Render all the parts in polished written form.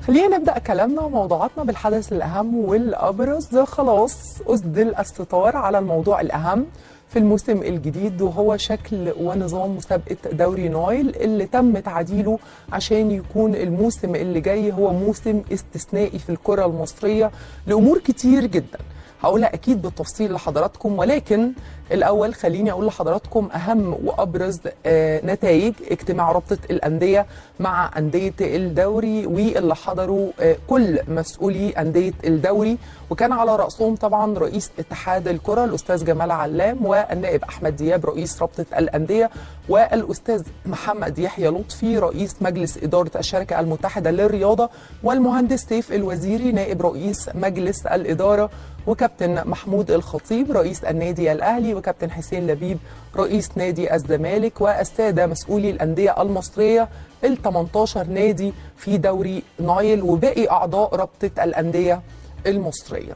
خلينا نبدأ كلامنا وموضوعاتنا بالحدث الأهم والأبرز. خلاص أسدل الستار على الموضوع الأهم في الموسم الجديد، وهو شكل ونظام مسابقة دوري نايل اللي تم تعديله عشان يكون الموسم اللي جاي هو موسم استثنائي في الكرة المصرية لأمور كتير جدا هقولها أكيد بالتفصيل لحضراتكم، ولكن الأول خليني أقول لحضراتكم أهم وأبرز نتائج اجتماع رابطة الأندية مع أندية الدوري، واللي حضروا كل مسؤولي أندية الدوري، وكان على رأسهم طبعا رئيس اتحاد الكرة الأستاذ جمال علام، والنائب أحمد دياب رئيس رابطة الأندية، والأستاذ محمد يحيى لطفي رئيس مجلس إدارة الشركة المتحدة للرياضة، والمهندس سيف الوزيري نائب رئيس مجلس الإدارة، وكابتن محمود الخطيب رئيس النادي الأهلي، وكابتن حسين لبيب رئيس نادي الزمالك، والسادة مسؤولي الأندية المصرية ال18 نادي في دوري نايل وباقي أعضاء رابطة الأندية المصرية.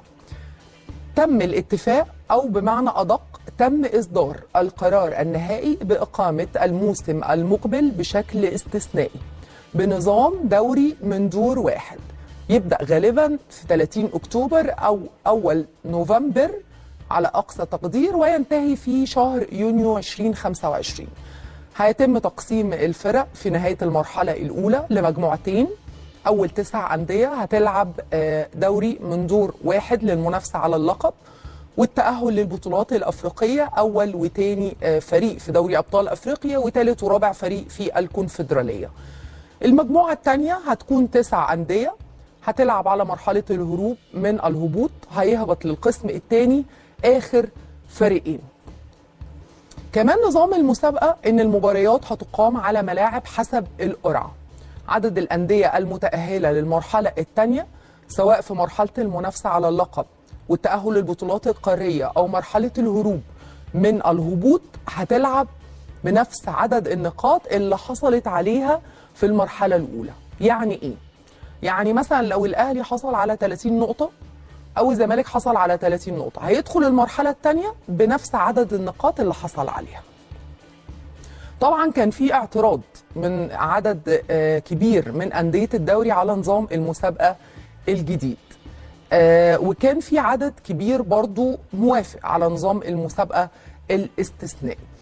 تم الاتفاق، أو بمعنى أدق تم إصدار القرار النهائي بإقامة الموسم المقبل بشكل استثنائي بنظام دوري من دور واحد، يبدأ غالبا في 30 أكتوبر أو أول نوفمبر على أقصى تقدير، وينتهي في شهر يونيو 2025. هيتم تقسيم الفرق في نهاية المرحلة الأولى لمجموعتين، أول 9 أندية هتلعب دوري من دور واحد للمنافسة على اللقب والتأهل للبطولات الأفريقية، أول وتاني فريق في دوري أبطال أفريقيا، وثالث ورابع فريق في الكونفدرالية. المجموعة الثانية هتكون 9 أندية هتلعب على مرحلة الهروب من الهبوط، هيهبط للقسم الثاني آخر فريقين. كمان نظام المسابقة إن المباريات هتقام على ملاعب حسب القرعة. عدد الأندية المتأهلة للمرحلة الثانية سواء في مرحلة المنافسة على اللقب والتأهل للبطولات القارية أو مرحلة الهروب من الهبوط هتلعب بنفس عدد النقاط اللي حصلت عليها في المرحلة الأولى. يعني إيه؟ يعني مثلا لو الأهلي حصل على 30 نقطة أو الزمالك حصل على 30 نقطة هيدخل المرحلة الثانية بنفس عدد النقاط اللي حصل عليها. طبعا كان في اعتراض من عدد كبير من أندية الدوري على نظام المسابقة الجديد، وكان في عدد كبير برضو موافق على نظام المسابقة الاستثنائي.